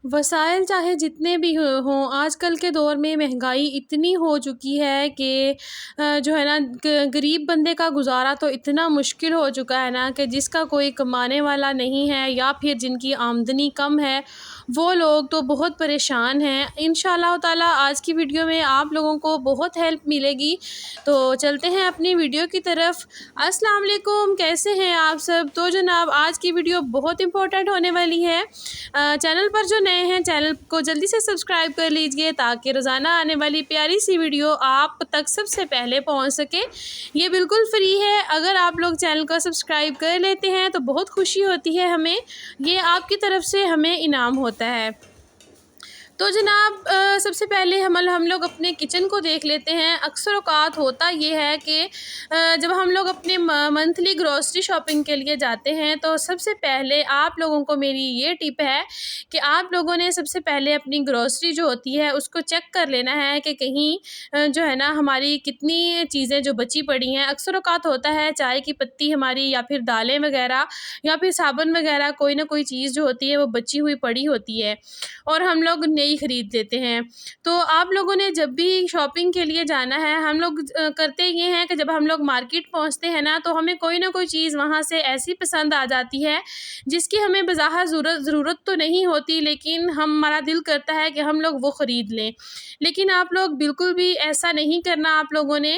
वसाइल चाहे जितने भी हों आजकल के दौर में महंगाई इतनी हो चुकी है कि जो है ना गरीब बंदे का गुजारा तो इतना मुश्किल हो चुका है ना कि जिसका कोई कमाने वाला नहीं है या फिर जिनकी आमदनी कम है वो लोग तो बहुत परेशान हैं। इंशाल्लाह ताला आज की वीडियो में आप लोगों को बहुत हेल्प मिलेगी। तो चलते हैं अपनी वीडियो की तरफ। अस्सलाम वालेकुम, कैसे हैं आप सब? तो जनाब आज की वीडियो बहुत इंपॉर्टेंट होने वाली है। चैनल पर जो नए हैं चैनल को जल्दी से सब्सक्राइब कर लीजिए ताकि रोज़ाना आने वाली प्यारी सी वीडियो आप तक सबसे पहले पहुंच सके। ये बिल्कुल फ्री है। अगर आप लोग चैनल को सब्सक्राइब कर लेते हैं तो बहुत खुशी होती है हमें, ये आपकी तरफ से हमें इनाम होता है। तो जनाब सबसे पहले हम लोग अपने किचन को देख लेते हैं। अक्सर औक़ात होता ये है कि जब हम लोग अपने मंथली ग्रॉसरी शॉपिंग के लिए जाते हैं तो सबसे पहले आप लोगों को मेरी ये टिप है कि आप लोगों ने सबसे पहले अपनी ग्रॉसरी जो होती है उसको चेक कर लेना है कि कहीं जो है ना हमारी कितनी चीज़ें जो बची पड़ी हैं। अक्सर औक़ात होता है चाय की पत्ती हमारी या फिर दालें वग़ैरह या फिर साबुन वग़ैरह कोई ना कोई चीज़ जो होती है वो बची हुई पड़ी होती है और हम लोग नई ख़रीद लेते हैं। तो आप लोगों ने जब भी शॉपिंग के लिए जाना है हम लोग करते ये हैं कि जब हम लोग मार्केट पहुंचते हैं ना तो हमें कोई ना कोई चीज़ वहाँ से ऐसी पसंद आ जाती है जिसकी हमें बज़ाहिर ज़रूरत तो नहीं होती, लेकिन हमारा दिल करता है कि हम लोग वो ख़रीद लें। लेकिन आप लोग बिल्कुल भी ऐसा नहीं करना। आप लोगों ने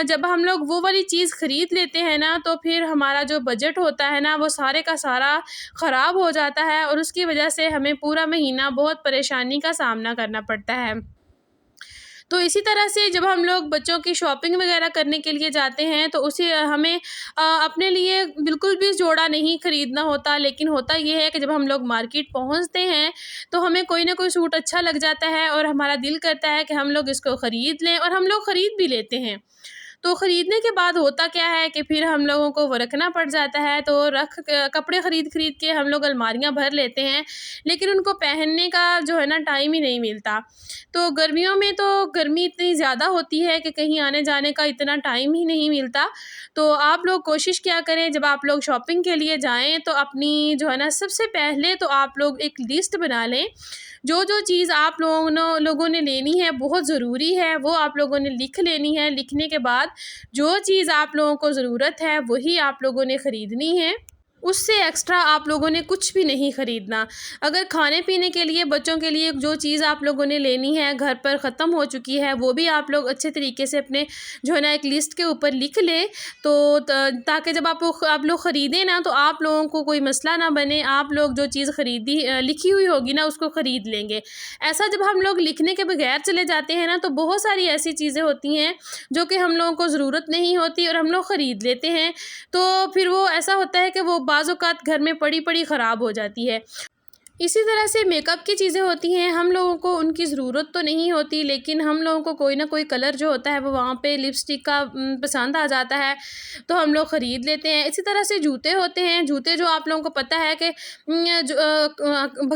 जब हम लोग वो वाली चीज़ ख़रीद लेते हैं ना तो फिर हमारा जो बजट होता है ना वो सारे का सारा ख़राब हो जाता है और उसकी वजह से हमें पूरा महीना बहुत परेशानी का सामना करना पड़ता है। तो इसी तरह से जब हम लोग बच्चों की शॉपिंग वगैरह करने के लिए जाते हैं तो उसे हमें अपने लिए बिल्कुल भी जोड़ा नहीं ख़रीदना होता, लेकिन होता ये है कि जब हम लोग मार्केट पहुंचते हैं तो हमें कोई ना कोई सूट अच्छा लग जाता है और हमारा दिल करता है कि हम लोग इसको ख़रीद लें और हम लोग ख़रीद भी लेते हैं। तो ख़रीदने के बाद होता क्या है कि फिर हम लोगों को वो रखना पड़ जाता है। तो कपड़े ख़रीद के हम लोग अलमारियाँ भर लेते हैं, लेकिन उनको पहनने का जो है ना टाइम ही नहीं मिलता। तो गर्मियों में तो गर्मी इतनी ज़्यादा होती है कि कहीं आने जाने का इतना टाइम ही नहीं मिलता। तो आप लोग कोशिश क्या करें जब आप लोग शॉपिंग के लिए जाएँ तो अपनी जो है ना सबसे पहले तो आप लोग एक लिस्ट बना लें। जो चीज़ आप लोगों ने लेनी है बहुत ज़रूरी है वो आप लोगों ने लिख लेनी है। लिखने के बाद जो चीज़ आप लोगों को ज़रूरत है वही आप लोगों ने ख़रीदनी है, उससे एक्स्ट्रा आप लोगों ने कुछ भी नहीं ख़रीदना। अगर खाने पीने के लिए बच्चों के लिए जो चीज़ आप लोगों ने लेनी है घर पर ख़त्म हो चुकी है वो भी आप लोग अच्छे तरीके से अपने जो है ना एक लिस्ट के ऊपर लिख लें। तो ताकि जब आप लोग ख़रीदें ना तो आप लोगों को कोई मसला ना बने। आप लोग जो चीज़ लिखी हुई होगी ना उसको ख़रीद लेंगे। ऐसा जब हम लोग लिखने के बगैर चले जाते हैं ना तो बहुत सारी ऐसी चीज़ें होती हैं जो कि हम लोगों को ज़रूरत नहीं होती और हम लोग ख़रीद लेते हैं। तो फिर वो ऐसा होता है कि वो बाज़ औक़ात घर में पड़ी ख़राब हो जाती है। इसी तरह से मेकअप की चीज़ें होती हैं, हम लोगों को उनकी ज़रूरत तो नहीं होती, लेकिन हम लोगों को कोई ना कोई कलर जो होता है वो वहाँ पे लिपस्टिक का पसंद आ जाता है तो हम लोग ख़रीद लेते हैं। इसी तरह से जूते होते हैं, जूते जो आप लोगों को पता है कि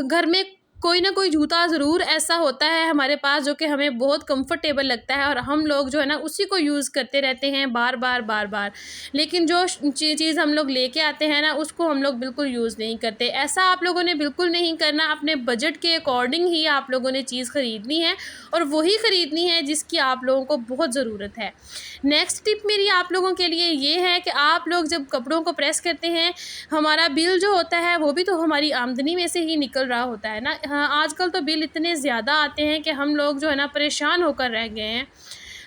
घर में कोई ना कोई जूता ज़रूर ऐसा होता है हमारे पास जो कि हमें बहुत कंफर्टेबल लगता है और हम लोग जो है ना उसी को यूज़ करते रहते हैं बार बार। लेकिन जो चीज़ हम लोग लेके आते हैं ना उसको हम लोग बिल्कुल यूज़ नहीं करते। ऐसा आप लोगों ने बिल्कुल नहीं करना। अपने बजट के अकॉर्डिंग ही आप लोगों ने चीज़ ख़रीदनी है और वही ख़रीदनी है जिसकी आप लोगों को बहुत ज़रूरत है। नेक्स्ट टिप मेरी आप लोगों के लिए ये है कि आप लोग जब कपड़ों को प्रेस करते हैं हमारा बिल जो होता है वो भी तो हमारी आमदनी में से ही निकल रहा होता है ना। हाँ, आजकल तो बिल इतने ज़्यादा आते हैं कि हम लोग जो है ना परेशान होकर रह गए हैं।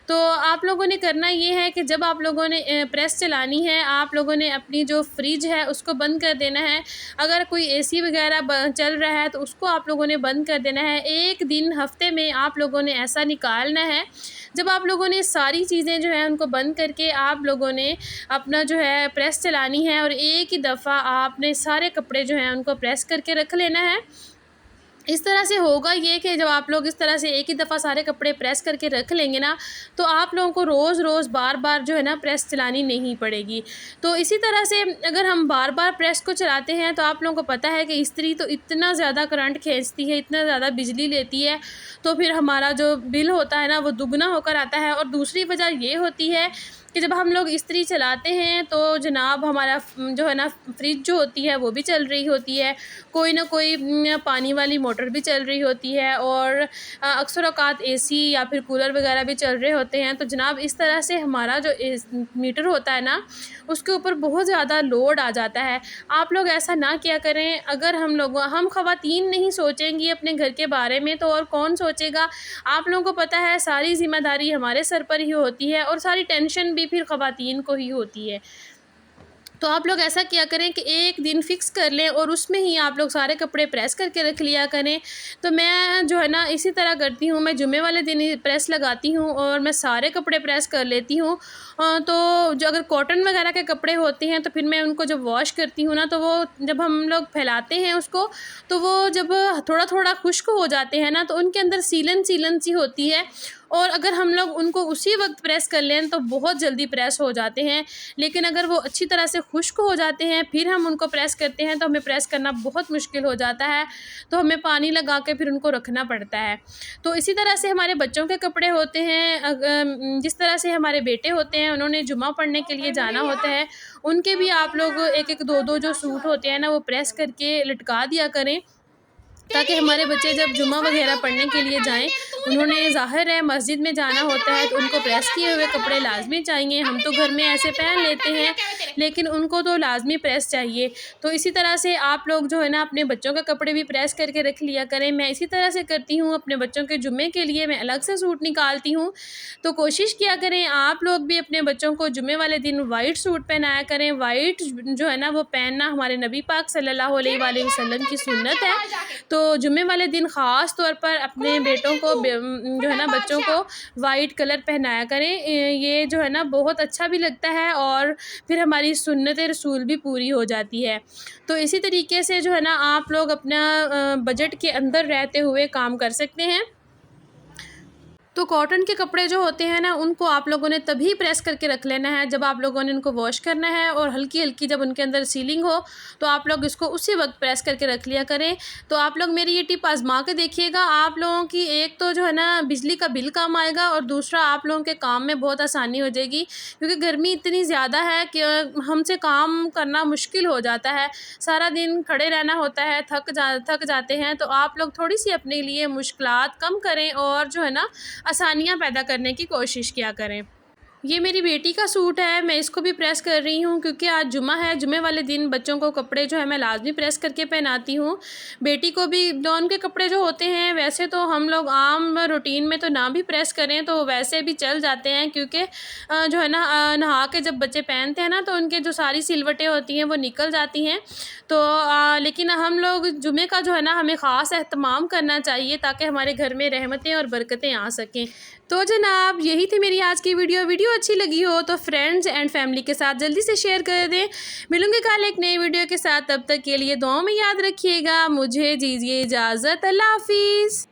तो आप लोगों ने करना ये है कि जब आप लोगों ने प्रेस चलानी है आप लोगों ने अपनी जो फ्रिज है उसको बंद कर देना है। अगर कोई एसी वगैरह चल रहा है तो उसको आप लोगों ने बंद कर देना है। एक दिन हफ्ते में आप लोगों ने ऐसा निकालना है जब आप लोगों ने सारी चीज़ें जो है उनको बंद करके आप लोगों ने अपना जो है प्रेस चलानी है और एक ही दफ़ा आपने सारे कपड़े जो हैं उनको प्रेस करके रख लेना है। इस तरह से होगा ये कि जब आप लोग इस तरह से एक ही दफ़ा सारे कपड़े प्रेस करके रख लेंगे ना तो आप लोगों को रोज़ बार जो है ना प्रेस चलानी नहीं पड़ेगी। तो इसी तरह से अगर हम बार प्रेस को चलाते हैं तो आप लोगों को पता है कि इस्त्री तो इतना ज़्यादा करंट खींचती है, इतना ज़्यादा बिजली लेती है, तो फिर हमारा जो बिल होता है ना वो दुगना होकर आता है। और दूसरी वजह ये होती है कि जब हम लोग इस्त्री चलाते हैं तो जनाब हमारा जो है ना फ्रिज जो होती है वो भी चल रही होती है, कोई ना कोई पानी वाली मोटर भी चल रही होती है, और अक्सर औक़ात एसी या फिर कूलर वगैरह भी चल रहे होते हैं। तो जनाब इस तरह से हमारा जो मीटर होता है ना, उसके ऊपर बहुत ज़्यादा लोड आ जाता है। आप लोग ऐसा ना किया करें। अगर हम ख़वातीन नहीं सोचेंगी अपने घर के बारे में तो और कौन सोचेगा। आप लोगों को पता है सारी ज़िम्मेदारी हमारे सर पर ही होती है और सारी टेंशन भी फिर ख़वातीन को ही होती है। तो आप लोग ऐसा किया करें कि एक दिन फ़िक्स कर लें और उसमें ही आप लोग सारे कपड़े प्रेस करके रख लिया करें। तो मैं जो है ना इसी तरह करती हूँ, मैं जुम्मे वाले दिन ही प्रेस लगाती हूँ और मैं सारे कपड़े प्रेस कर लेती हूँ। तो जो अगर कॉटन वगैरह के कपड़े होते हैं तो फिर मैं उनको जब वॉश करती हूँ ना, तो वो जब हम लोग फैलाते हैं उसको, तो वो जब थोड़ा थोड़ा खुश्क हो जाते हैं ना, तो उनके अंदर सीलन सीलन सी होती है, और अगर हम लोग उनको उसी वक्त प्रेस कर लें तो बहुत जल्दी प्रेस हो जाते हैं। लेकिन अगर वो अच्छी तरह से खुश्क हो जाते हैं फिर हम उनको प्रेस करते हैं तो हमें प्रेस करना बहुत मुश्किल हो जाता है, तो हमें पानी लगा के फिर उनको रखना पड़ता है। तो इसी तरह से हमारे बच्चों के कपड़े होते हैं, जिस तरह से हमारे बेटे होते हैं, उन्होंने जुमा पढ़ने के लिए जाना होता है, उनके भी आप लोग एक एक दो दो जो सूट होते हैं ना वो प्रेस करके लटका दिया करें, ताकि हमारे बच्चे जब जुम्मा वगैरह पढ़ने के लिए जाएं, उन्होंने ज़ाहिर है मस्जिद में जाना होता है तो उनको प्रेस किए हुए कपड़े लाजमी चाहिए। हम तो घर में ऐसे पहन लेते हैं लेकिन उनको तो लाजमी प्रेस चाहिए। तो इसी तरह से आप लोग जो है ना अपने बच्चों के कपड़े भी प्रेस करके रख लिया करें। मैं इसी तरह से करती हूँ, अपने बच्चों के जुम्मे के लिए मैं अलग से सूट निकालती हूँ। तो कोशिश किया करें आप लोग भी अपने बच्चों को जुम्मे वाले दिन वाइट सूट पहनाया करें। वाइट जो है ना वो पहनना हमारे नबी पाक सल्लल्लाहु अलैहि वसल्लम की सुन्नत है। तो जुम्मे वाले दिन ख़ास तौर पर अपने बेटों को जो है ना बच्चों को वाइट कलर पहनाया करें। ये जो है ना बहुत अच्छा भी लगता है और फिर हमारी सुन्नत रसूल भी पूरी हो जाती है। तो इसी तरीके से जो है ना आप लोग अपना बजट के अंदर रहते हुए काम कर सकते हैं। तो कॉटन के कपड़े जो होते हैं ना उनको आप लोगों ने तभी प्रेस करके रख लेना है जब आप लोगों ने उनको वॉश करना है, और हल्की हल्की जब उनके अंदर सीलिंग हो तो आप लोग इसको उसी वक्त प्रेस करके रख लिया करें। तो आप लोग मेरी ये टिप आजमा के देखिएगा। आप लोगों की एक तो जो है ना बिजली का बिल कम आएगा और दूसरा आप लोगों के काम में बहुत आसानी हो जाएगी, क्योंकि गर्मी इतनी ज़्यादा है कि हमसे काम करना मुश्किल हो जाता है, सारा दिन खड़े रहना होता है, थक जाते हैं। तो आप लोग थोड़ी सी अपने लिए मुश्किलात कम करें और जो है ना आसानियाँ पैदा करने की कोशिश किया करें। ये मेरी बेटी का सूट है, मैं इसको भी प्रेस कर रही हूँ क्योंकि आज जुमा है। जुमे वाले दिन बच्चों को कपड़े जो है मैं लाजमी प्रेस करके पहनाती हूँ। बेटी को भी डॉन के कपड़े जो होते हैं वैसे तो हम लोग आम रूटीन में तो ना भी प्रेस करें तो वैसे भी चल जाते हैं, क्योंकि जो है ना नहा के जब बच्चे पहनते हैं ना तो उनके जो सारी सिलवटें होती हैं वो निकल जाती हैं। तो लेकिन हम लोग जुमे का जो है ना हमें ख़ास एहतमाम करना चाहिए ताकि हमारे घर में रहमतें और बरकतें आ सकें। तो जनाब यही थी मेरी आज की वीडियो अच्छी लगी हो तो फ्रेंड्स एंड फैमिली के साथ जल्दी से शेयर कर दें। मिलूंगे कल एक नई वीडियो के साथ, तब तक के लिए दुआओं में याद रखिएगा। मुझे दीजिए इजाज़त। अल्लाह हाफिज़।